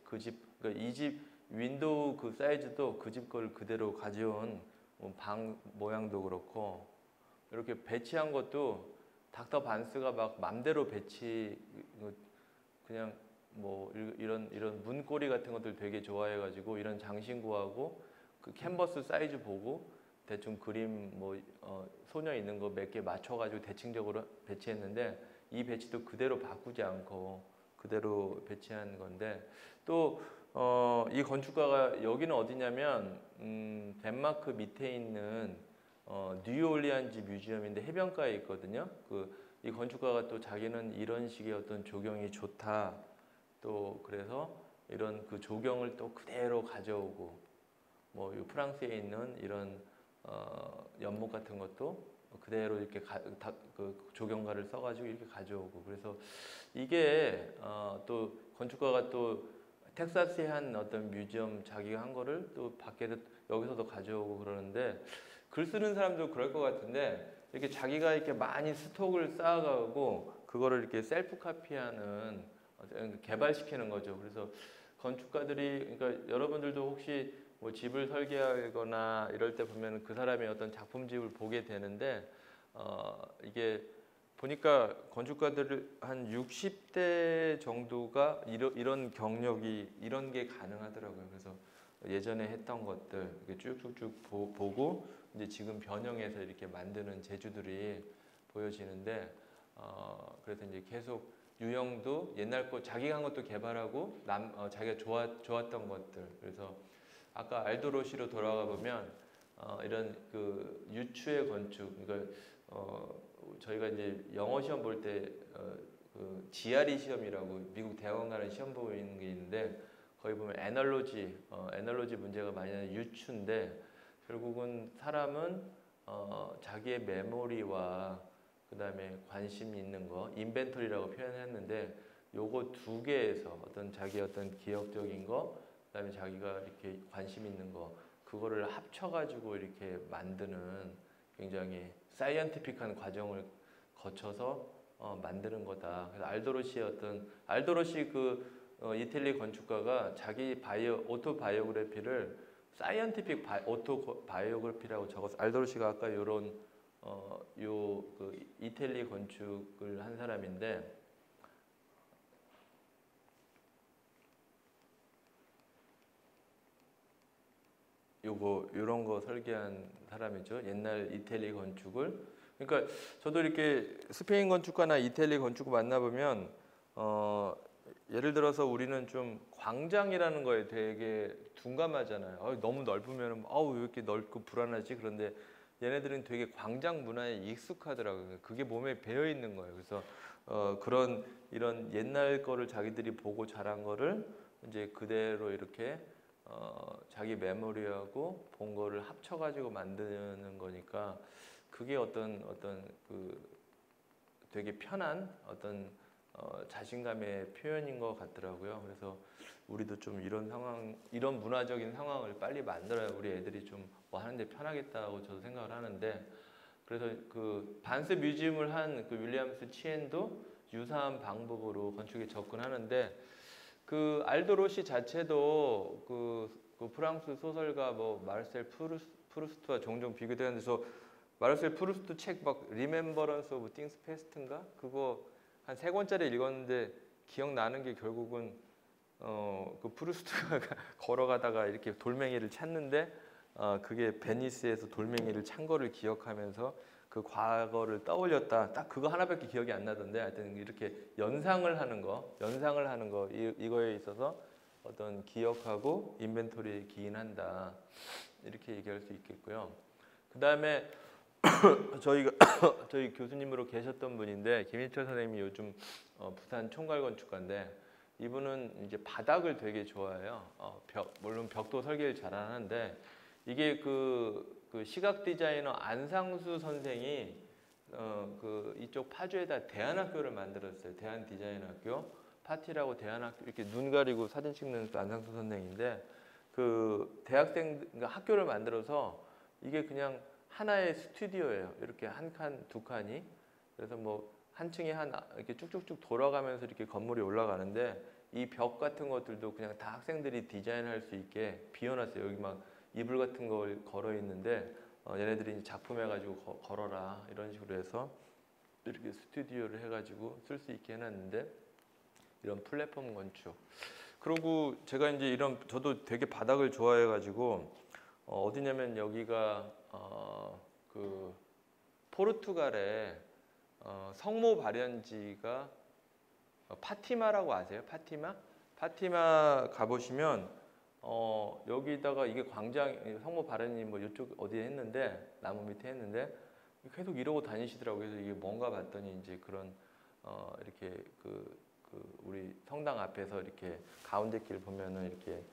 그 집, 그러니까 이 집 윈도우 그 사이즈도 그 집 걸 그대로 가져온 방 모양도 그렇고 이렇게 배치한 것도 닥터 반스가 막 맘대로 배치 그냥 뭐 이런 문고리 같은 것들 되게 좋아해가지고 이런 장신구하고 그 캔버스 사이즈 보고 대충 그림 뭐 소녀 있는 거 몇 개 맞춰가지고 대칭적으로 배치했는데 이 배치도 그대로 바꾸지 않고 그대로 배치한 건데 또 이 건축가가 여기는 어디냐면 덴마크 밑에 있는 뉴올리안즈 뮤지엄인데 해변가에 있거든요. 이 건축가가 또 자기는 이런 식의 어떤 조경이 좋다. 또 그래서 이런 그 조경을 또 그대로 가져오고 뭐 프랑스에 있는 이런 연못 같은 것도 그대로 이렇게 그 조경가를 써가지고 이렇게 가져오고 그래서 이게 또 건축가가 또 텍사스에 한 어떤 뮤지엄 자기가 한 거를 또 밖에서 여기서도 가져오고 그러는데 글 쓰는 사람도 그럴 것 같은데 이렇게 자기가 이렇게 많이 스톡을 쌓아가고 그거를 이렇게 셀프 카피하는 개발시키는 거죠. 그래서 건축가들이 그러니까 여러분들도 혹시 뭐 집을 설계하거나 이럴 때 보면 그 사람의 어떤 작품집을 보게 되는데 이게 보니까 건축가들 한 60대 정도가 이런 경력이 이런 게 가능하더라고요. 그래서 예전에 했던 것들 이렇게 쭉쭉쭉 보고 이제 지금 변형해서 이렇게 만드는 재주들이 보여지는데 그래서 이제 계속 유형도 옛날 거 자기가 한 것도 개발하고 자기가 좋았던 것들 그래서 아까 알도로시로 돌아가 보면 이런 그 유추의 건축 그러니까 저희가 이제 영어 시험 볼 때 그 GRE 시험이라고 미국 대학원 가는 시험 보이는 게 있는데 거기 보면 애널로지 문제가 많이 나는 유추인데 결국은 사람은 자기의 메모리와 그다음에 관심 있는 거 인벤토리라고 표현했는데 요거 두 개에서 어떤 자기 어떤 기억적인 거 그다음에 자기가 이렇게 관심 있는 거 그거를 합쳐가지고 이렇게 만드는 굉장히 사이언티픽한 과정을 거쳐서 만드는 거다. 그래서 알도로시 이탈리 건축가가 자기 오토바이오그래피를 사이언티픽 오토바이오그래피라고 적어서 알도로시가 아까 요런 그 이탈리 건축을 한 사람인데 요런 거 설계한 사람이죠. 옛날 이탈리 건축을. 그러니까 저도 이렇게 스페인 건축가나 이탈리 건축가 만나보면 예를 들어서 우리는 좀 광장이라는 거에 되게 둔감하잖아요. 너무 넓으면 왜 이렇게 넓고 불안하지? 그런데 얘네들은 되게 광장 문화에 익숙하더라고요. 그게 몸에 배어 있는 거예요. 그래서 이런 옛날 거를 자기들이 보고 자란 거를 이제 그대로 이렇게 자기 메모리하고 본 거를 합쳐가지고 만드는 거니까 그게 어떤 그 되게 편한 어떤 자신감의 표현인 것 같더라고요. 그래서 우리도 좀 이런 문화적인 상황을 빨리 만들어야 우리 애들이 좀 뭐 하는데 편하겠다고 저도 생각을 하는데 그래서 그 반스 뮤지엄을 한 그 윌리엄스 치엔도 유사한 방법으로 건축에 접근하는데 그 알도로시 자체도 그 프랑스 소설가 뭐 마르셀 프루스트와 종종 비교되는데서 마르셀 프루스트 책 막 리멤버런스 오브 띵스 패스트인가 그거 한 3권짜리 읽었는데 기억나는 게 결국은 그 프루스트가 걸어가다가 이렇게 돌멩이를 찾는데 그게 베니스에서 돌멩이를 찬 거를 기억하면서 그 과거를 떠올렸다. 딱 그거 하나밖에 기억이 안 나던데 하여튼 이렇게 연상을 하는 거 이거에 있어서 어떤 기억하고 인벤토리에 기인한다. 이렇게 얘기할 수 있겠고요. 그다음에 저희 교수님으로 계셨던 분인데 김인철 선생님이 요즘 부산 총괄건축가인데 이분은 이제 바닥을 되게 좋아해요. 물론 벽도 설계를 잘하는데 이게 그 시각 디자이너 안상수 선생이 이쪽 파주에다 대안학교를 만들었어요. 대안 디자인학교 파티라고 대안학교 이렇게 눈 가리고 사진 찍는 안상수 선생인데 그 그러니까 학교를 만들어서 이게 그냥 하나의 스튜디오예요. 이렇게 한 칸, 두 칸이. 그래서 뭐 한 층에 이렇게 쭉쭉쭉 돌아가면서 이렇게 건물이 올라가는데 이 벽 같은 것들도 그냥 다 학생들이 디자인할 수 있게 비워놨어요. 여기 막 이불 같은 걸 걸어 있는데 얘네들이 이제 작품해가지고 걸어라 이런 식으로 해서 이렇게 스튜디오를 해가지고 쓸 수 있게 해놨는데 이런 플랫폼 건축. 그리고 제가 이제 이런 저도 되게 바닥을 좋아해가지고 어디냐면 여기가 그 포르투갈의 성모 발연지가 파티마라고 아세요? 파티마? 파티마 가보시면 여기다가 이게 광장 성모 발연이 뭐 이쪽 어디에 했는데 나무 밑에 했는데 계속 이러고 다니시더라고요. 그래서 이게 뭔가 봤더니 이제 그런 이렇게 그 우리 성당 앞에서 이렇게 가운데 길 보면은 이렇게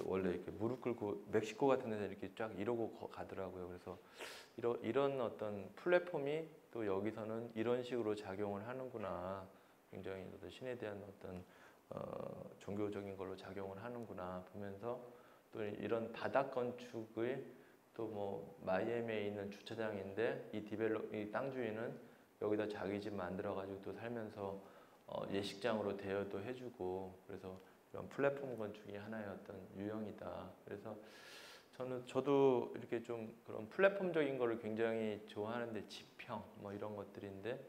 원래 이렇게 무릎 꿇고 멕시코 같은 데서 이렇게 쫙 이러고 가더라고요. 그래서 이런 어떤 플랫폼이 또 여기서는 이런 식으로 작용을 하는구나. 굉장히 신에 대한 어떤 종교적인 걸로 작용을 하는구나 보면서 또 이런 바닥 건축의 또 뭐 마이애미에 있는 주차장인데 이 땅 주인은 여기다 자기 집 만들어 가지고 또 살면서 예식장으로 대여도 해주고 그래서 이런 플랫폼 건축이 하나의 어떤 유형이다. 그래서 저도 이렇게 좀 그런 플랫폼적인 거를 굉장히 좋아하는데 지평 뭐 이런 것들인데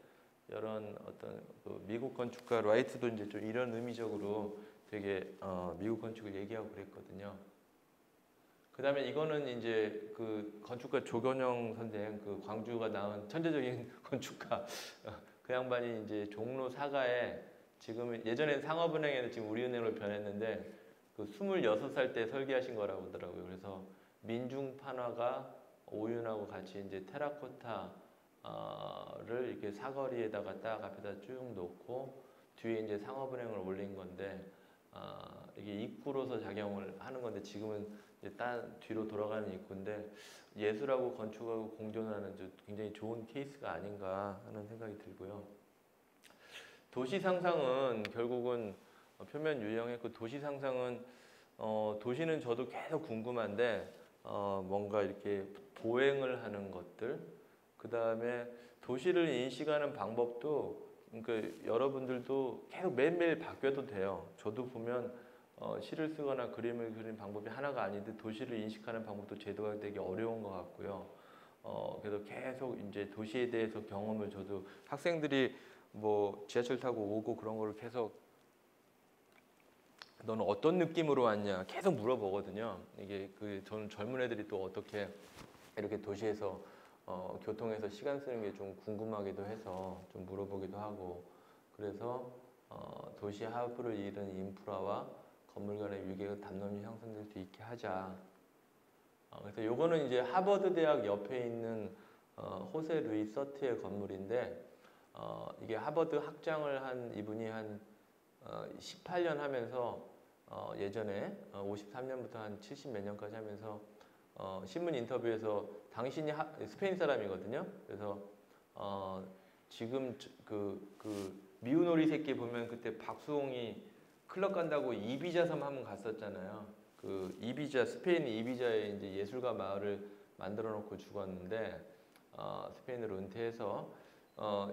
이런 어떤 그 미국 건축가 라이트도 이제 좀 이런 의미적으로 되게 미국 건축을 얘기하고 그랬거든요. 그다음에 이거는 이제 그 건축가 조견영 선생 그 광주가 낳은 천재적인 건축가 그 양반이 이제 종로 4가에 지금 예전엔 상업은행에는 지금 우리은행으로 변했는데 그 26살 때 설계하신 거라고 하더라고요. 그래서 민중판화가 오윤하고 같이 이제 테라코타를 이렇게 사거리에다가 딱 앞에다 쭉 놓고 뒤에 이제 상업은행을 올린 건데 이게 입구로서 작용을 하는 건데 지금은 이제 딴 뒤로 돌아가는 입구인데 예술하고 건축하고 공존하는 굉장히 좋은 케이스가 아닌가 하는 생각이 들고요. 도시 상상은 결국은 표면 유형의 그 도시 상상은 도시는 저도 계속 궁금한데 뭔가 이렇게 보행을 하는 것들 그 다음에 도시를 인식하는 방법도 그러니까 여러분들도 계속 매일매일 바뀌어도 돼요. 저도 보면 시를 쓰거나 그림을 그리는 방법이 하나가 아닌데 도시를 인식하는 방법도 제도가 되게 어려운 것 같고요. 그래서 계속 이제 도시에 대해서 경험을 저도 학생들이 뭐 지하철 타고 오고 그런 거를 계속 너는 어떤 느낌으로 왔냐 계속 물어보거든요. 이게 저는 젊은 애들이 또 어떻게 이렇게 도시에서 교통에서 시간 쓰는 게 좀 궁금하기도 해서 좀 물어보기도 하고 그래서 도시 하부를 이루는 인프라와 건물 간의 위계가 담론이 형성될 수 있게 하자. 그래서 요거는 이제 하버드 대학 옆에 있는 호세 루이 서트의 건물인데 이게 하버드 학장을 한 이분이 한 18년 하면서 예전에 53년부터 한 70 몇 년까지 하면서 신문 인터뷰에서 당신이 스페인 사람이거든요. 그래서 지금 그 미운 오리 새끼 보면 그때 박수홍이 클럽 간다고 이비자 섬 한번 갔었잖아요. 그 이비자 스페인 이비자에 이제 예술가 마을을 만들어 놓고 죽었는데 스페인으로 은퇴해서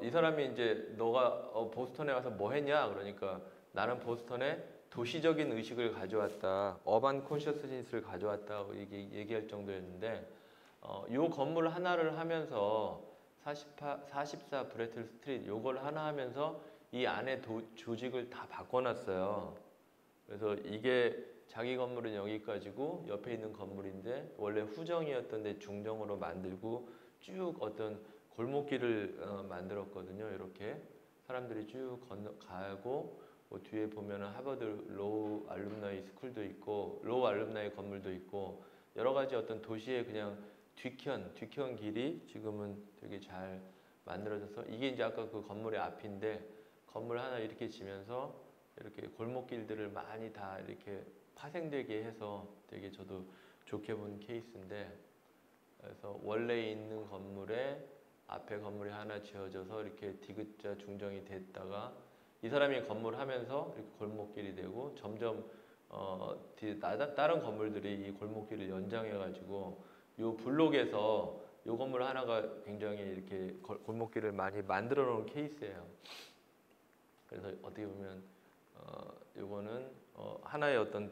이 사람이 이제 너가 보스턴에 와서 뭐 했냐 그러니까 나는 보스턴에 도시적인 의식을 가져왔다. 어반 콘셔스니스를 가져왔다. 얘기할 정도였는데 이 건물 하나를 하면서 44 브레틀 스트리트 요걸 하나 하면서 이 안에 조직을 다 바꿔놨어요. 그래서 이게 자기 건물은 여기까지고 옆에 있는 건물인데 원래 후정이었던 데 중정으로 만들고 쭉 어떤 골목길을 만들었거든요. 이렇게 사람들이 쭉 건너가고 뭐 뒤에 보면은 하버드 로우 알룸나이 스쿨도 있고 로우 알룸나이 건물도 있고 여러 가지 어떤 도시의 그냥 뒤편 길이 지금은 되게 잘 만들어져서 이게 이제 아까 그 건물의 앞인데 건물 하나 이렇게 지면서 이렇게 골목길들을 많이 다 이렇게 파생되게 해서 되게 저도 좋게 본 케이스인데 그래서 원래 있는 건물에 앞에 건물이 하나 지어져서 이렇게 디귿자 중정이 됐다가 이 사람이 건물 하면서 이렇게 골목길이 되고 점점 다른 건물들이 이 골목길을 연장해 가지고 요 블록에서 요 건물 하나가 굉장히 이렇게 골목길을 많이 만들어 놓은 케이스예요. 그래서 어떻게 보면 이거는 하나의 어떤